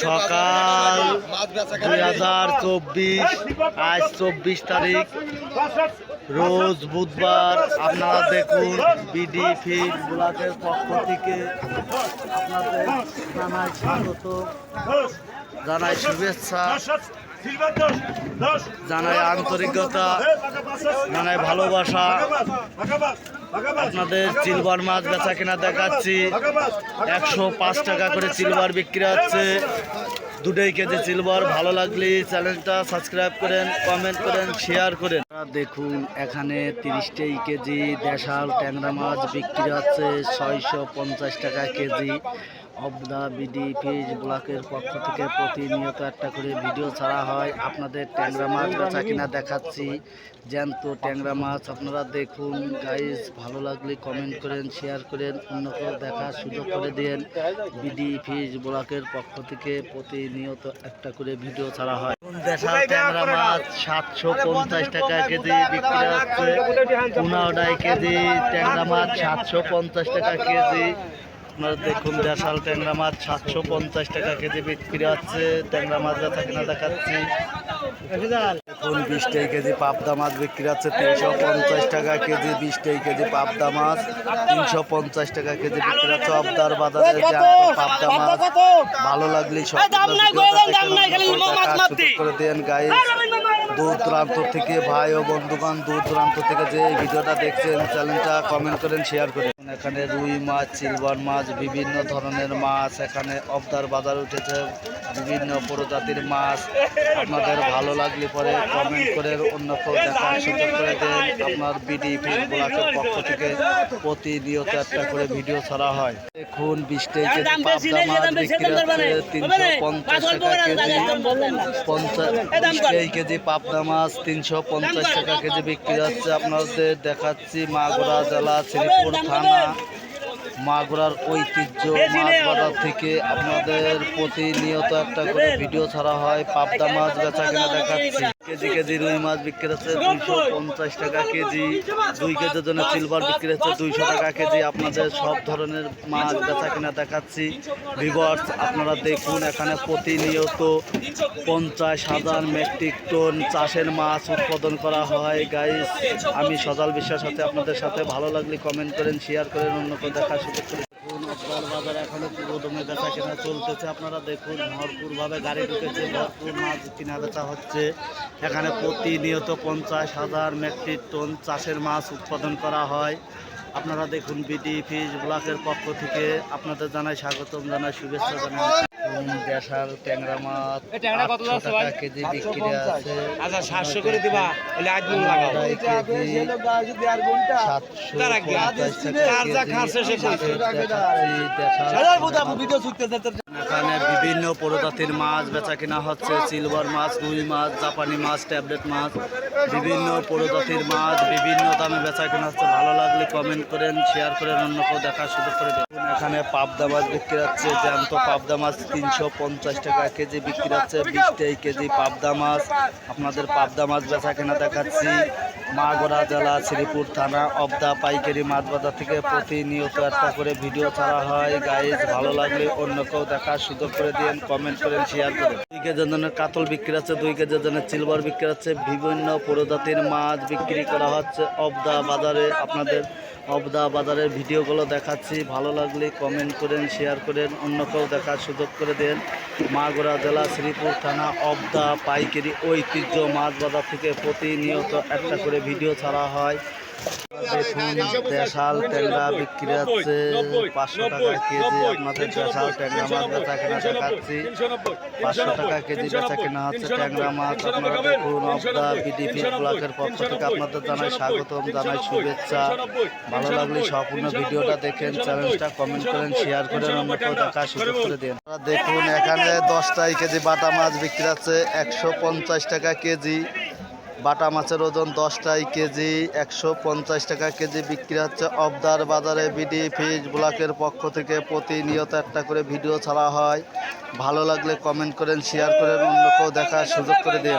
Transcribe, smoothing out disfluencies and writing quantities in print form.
সকাল 2024, আজ 24 তারিখ, রোজ বুধবার। আপনারা দেখুন বিডি ফিড ব্লকের পক্ষ থেকে আপনাদের জানাই স্বাগত, জানাই শুভেচ্ছা, জানাই আন্তরিকতা, জানাই ভালোবাসা। আপনাদের সিলভার মাছ বেচা কেনা দেখাচ্ছি। 105 টাকা করে সিলভার বিক্রি হচ্ছে, 2 কেজি সিলভার। ভালো লাগলে চ্যানেলটা সাবস্ক্রাইব করেন, কমেন্ট করেন, শেয়ার করেন। দেখুন এখানে 30 কেজি দেশাল ট্যাংরা মাছ বিক্রি হচ্ছে 650 টাকা কেজি। অবদা বিডি ফিশ ব্লকের পক্ষ থেকে প্রতিনিয়ত একটা করে ভিডিও ছাড়া হয়। আপনাদের ট্যাংরা মাছ বেচা কিনা দেখাচ্ছি, জ্যান্ত ট্যাংরা মাছ। আপনারা দেখুন গাইস, ভালো লাগলে কমেন্ট করেন, শেয়ার করেন, অন্যকে দেখার সুযোগ করে দেন। বিডি ফিশ ব্লকের পক্ষ থেকে প্রতিনিয়ত একটা করে ভিডিও ছাড়া হয়। দেশাল ট্যাংরা মাছ 750 টাকা কেজি বিক্রি হচ্ছে। 15 কেজি ট্যাংরা মাছ 750 টাকা কেজি। আপনারা দেখুন দেশাল ট্যাংরা মাছ 750 টাকা কেজি বিক্রি হচ্ছে। ট্যাংরা মাছ বেচা কিনা দেখাচ্ছি। দেখুন 20 কেজি পাবদা মাছ বিক্রি হচ্ছে 350 টাকা কেজি। 20 কেজি পাবদা মাছ 350 টাকা কেজি বিক্রি হচ্ছে অবদার বাজারে। পাবদা মাছ ভালো লাগলে সব করে দেন গাইস। দূর দূরান্ত থেকে ভাই ও বন্ধুগণ, দূর দূরান্ত থেকে যে ভিডিওটা দেখছেন, চ্যানেলটা কমেন্ট করেন, শেয়ার করেন। এখানে রুই মাছ, সিলভার মাছ, বিভিন্ন ধরনের মাছ এখানে অবদার বাজার উঠেছে, বিভিন্ন প্রজাতির মাছ। আপনাদের ভালো লাগলে পরে কমেন্ট করে অন্য কেউ দেখার সুযোগ করে দেন। আপনার বিডি ফিশ ব্লকের পক্ষ থেকে প্রতিনিয়ত একটা করে ভিডিও ছাড়া হয়। দেখুন 20 কেজি পাবদা মাছ বিক্রি হচ্ছে 350 টাকা কেজি। 20 কেজি পাবদা মাছ 350 টাকা কেজি বিক্রি হচ্ছে। আপনাদের দেখাচ্ছি মাগুরা জেলা, শ্রীপুর থানা, মাগুরার ঐতিহ্য মাছ বাজার থেকে আপনাদের প্রতিনিয়ত একটা করে ভিডিও ছাড়া হয়। পাবদা মাছ বেচা কিনা দেখাচ্ছি। কেজি রুই মাছ বিক্রি হচ্ছে 250 টাকা কেজি। 2 কেজির জন্য সিলভার বিক্রি হচ্ছে 200 টাকা কেজি। আপনাদের সব ধরনের মাছ বেচা কিনা দেখাচ্ছি। ভিউয়ার্স, আপনারা দেখুন এখানে প্রতিনিয়ত 50,000 মেট্রিক টন চাষের মাছ উৎপাদন করা হয়। গাইস, আমি সজাল বিশ্বাস সাথে আপনাদের সাথে। ভালো লাগলে কমেন্ট করেন, শেয়ার করেন, অন্য কেউ দেখার সুযোগ করে। দেখুন অবদার বাজার এখনো পুরোদমে বেচা কেনা চলতেছে। আপনারা দেখুন ভরপুরভাবে গাড়ি ঢুকেছে, ভরপুর মাছ কিনা বেচা হচ্ছে। এখানে প্রতিনিয়ত 50,000 মেট্রিক টন চাষের মাছ উৎপাদন করা হয়। আপনারা দেখুন বিডি ফিশ ব্লকের পক্ষ থেকে আপনাদের জানাই স্বাগতম, জানাই শুভেচ্ছা, জানাই। দেশাল ট্যাংরা মাছ 800 টাকা কেজি বিক্রি আছে। 750 করে দিবা, 750 এখানে বিভিন্ন প্রজাতির মাছ বেচা কিনা হচ্ছে। সিলভার মাছ, রুই মাছ, জাপানি মাছ, ট্যাবলেট মাছ, বিভিন্ন প্রজাতির মাছ বিভিন্ন দামে বেচা কিনা হচ্ছে। ভালো লাগলে কমেন্ট করেন, শেয়ার করেন, অন্য কেউ দেখার সুযোগ করে দেবেন। এখানে পাবদা মাছ বিক্রি হচ্ছে, জ্যান্ত পাবদা মাছ 350 টাকা কেজি বিক্রি হচ্ছে। 20 কেজি পাবদা মাছ। আপনাদের পাবদা মাছ বেচা কেনা দেখাচ্ছি। মাগুরা জেলা, শ্রীপুর থানা, অবদা পাইকারি মাছ বাজার থেকে প্রতিনিয়ত একটা করে ভিডিও ছাড়া হয়। গাইজ, ভালো লাগলে অন্য কেউ দেখার সুযোগ করে দিন, কমেন্ট করেন, শেয়ার করেন। 2 কেজির জন্য কাতল বিক্রি হচ্ছে, 2 কেজির জন্য সিলভার বিক্রি হচ্ছে। বিভিন্ন প্রজাতির মাছ বিক্রি করা হচ্ছে অবদা বাজারে। আপনাদের অবদা বাজারের ভিডিওগুলো দেখাচ্ছি। ভালো লাগলে কমেন্ট করেন, শেয়ার করেন, অন্য কেউ দেখার সুযোগ করে দেন। মাগুরা জেলা, শ্রীপুর থানা, অবদা পাইকারি ঐতিহ্য মাছ বাজার থেকে প্রতিনিয়ত একটা করে ভিডিও ছাড়া হয়। দেখুন দেশাল ট্যাংরা বিক্রি হচ্ছে 500 টাকা কেজি। আপনাদের দেশাল ট্যাংরা মাছ বেচা কেনা দেখাচ্ছি। 500 টাকা কেজি বেচা কেনা হচ্ছে ট্যাংরা মাছ। আপনারা দেখুন অবদা বিডি ফিশ ব্লকের পক্ষ থেকে আপনাদের জানাই স্বাগতম, জানাই শুভেচ্ছা। ভালো লাগলে সম্পূর্ণ ভিডিওটা দেখেন, চ্যানেলটা কমেন্ট করেন, শেয়ার করেন, অন্য কেউ দেখার সুযোগ করে দেন। দেখুন এখানে 10 কেজি বাটা মাছ বিক্রি হচ্ছে 150 টাকা কেজি। বাটা মাছের ওজন 10 কেজি 150 টাকা কেজি বিক্রি হচ্ছে অবদার বাজারে। বিডি ফিশ ব্লকের পক্ষ থেকে প্রতিনিয়ত একটা করে ভিডিও ছাড়া হয়। ভালো লাগলে কমেন্ট করেন, শেয়ার করেন, অন্য কেউ দেখার সুযোগ করে দিন।